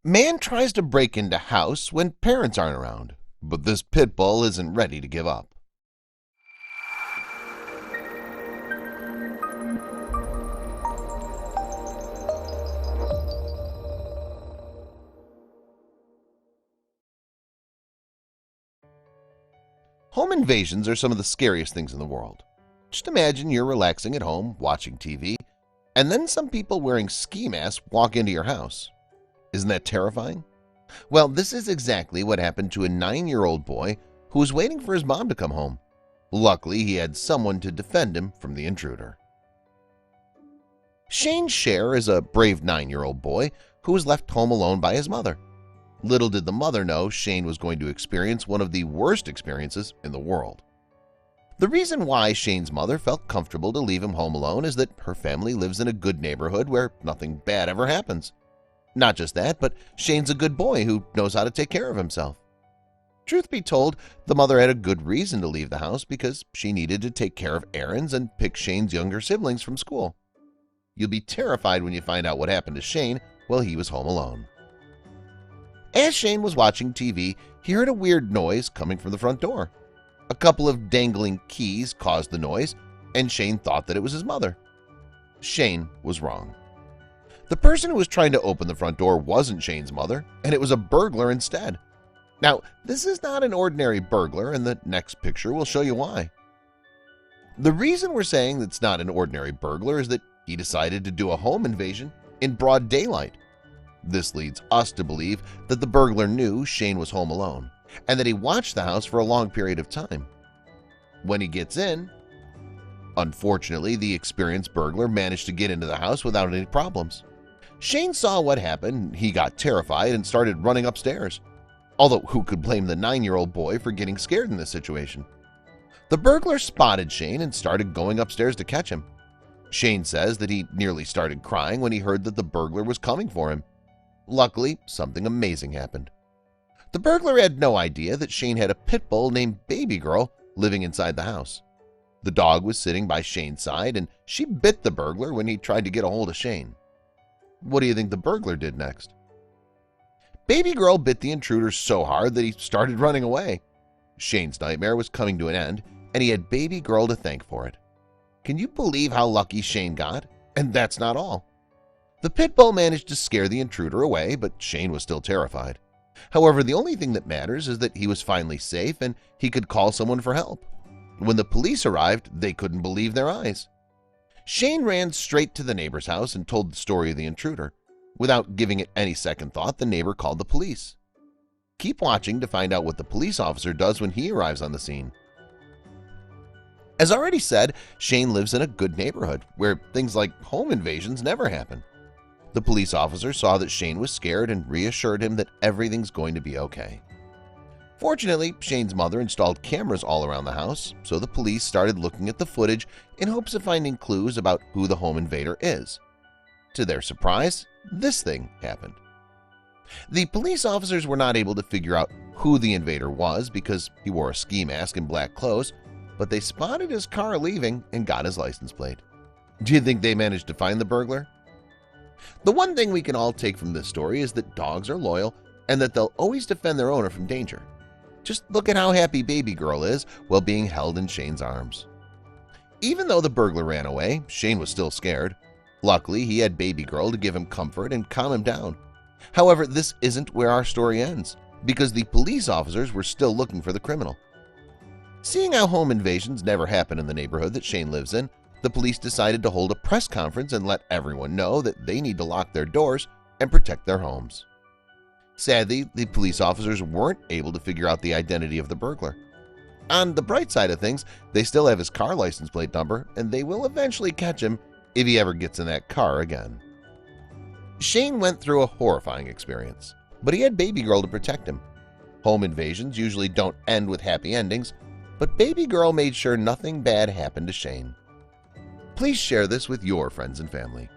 Man tries to break into house when parents aren't around, but this pit bull isn't ready to give up. Home invasions are some of the scariest things in the world. Just imagine you're relaxing at home, watching TV, and then some people wearing ski masks walk into your house. Isn't that terrifying? Well, this is exactly what happened to a 9-year-old boy who was waiting for his mom to come home. Luckily, he had someone to defend him from the intruder. Shane Scher is a brave 9-year-old boy who was left home alone by his mother. Little did the mother know Shane was going to experience one of the worst experiences in the world. The reason why Shane's mother felt comfortable to leave him home alone is that her family lives in a good neighborhood where nothing bad ever happens. Not just that, but Shane's a good boy who knows how to take care of himself. Truth be told, the mother had a good reason to leave the house because she needed to take care of errands and pick Shane's younger siblings from school. You'll be terrified when you find out what happened to Shane while he was home alone. As Shane was watching TV, he heard a weird noise coming from the front door. A couple of dangling keys caused the noise, and Shane thought that it was his mother. Shane was wrong. The person who was trying to open the front door wasn't Shane's mother, and it was a burglar instead. Now, this is not an ordinary burglar, and the next picture will show you why. The reason we're saying it's not an ordinary burglar is that he decided to do a home invasion in broad daylight. This leads us to believe that the burglar knew Shane was home alone and that he watched the house for a long period of time. When he gets in, unfortunately, the experienced burglar managed to get into the house without any problems. Shane saw what happened, he got terrified and started running upstairs. Although who could blame the 9-year-old boy for getting scared in this situation? The burglar spotted Shane and started going upstairs to catch him. Shane says that he nearly started crying when he heard that the burglar was coming for him. Luckily, something amazing happened. The burglar had no idea that Shane had a pit bull named Baby Girl living inside the house. The dog was sitting by Shane's side, and she bit the burglar when he tried to get a hold of Shane. What do you think the burglar did next? Baby Girl bit the intruder so hard that he started running away. Shane's nightmare was coming to an end, and he had Baby Girl to thank for it. Can you believe how lucky Shane got? And that's not all. The pit bull managed to scare the intruder away, but Shane was still terrified. However, the only thing that matters is that he was finally safe and he could call someone for help. When the police arrived, they couldn't believe their eyes. Shane ran straight to the neighbor's house and told the story of the intruder. Without giving it any second thought, the neighbor called the police. Keep watching to find out what the police officer does when he arrives on the scene. As already said, Shane lives in a good neighborhood where things like home invasions never happen. The police officer saw that Shane was scared and reassured him that everything's going to be okay. Fortunately, Shane's mother installed cameras all around the house, so the police started looking at the footage in hopes of finding clues about who the home invader is. To their surprise, this thing happened. The police officers were not able to figure out who the invader was because he wore a ski mask and black clothes, but they spotted his car leaving and got his license plate. Do you think they managed to find the burglar? The one thing we can all take from this story is that dogs are loyal and that they'll always defend their owner from danger. Just look at how happy Baby Girl is while being held in Shane's arms. Even though the burglar ran away, Shane was still scared. Luckily, he had Baby Girl to give him comfort and calm him down. However, this isn't where our story ends, because the police officers were still looking for the criminal. Seeing how home invasions never happen in the neighborhood that Shane lives in, the police decided to hold a press conference and let everyone know that they need to lock their doors and protect their homes. Sadly, the police officers weren't able to figure out the identity of the burglar. On the bright side of things, they still have his car license plate number, and they will eventually catch him if he ever gets in that car again. Shane went through a horrifying experience, but he had Baby Girl to protect him. Home invasions usually don't end with happy endings, but Baby Girl made sure nothing bad happened to Shane. Please share this with your friends and family.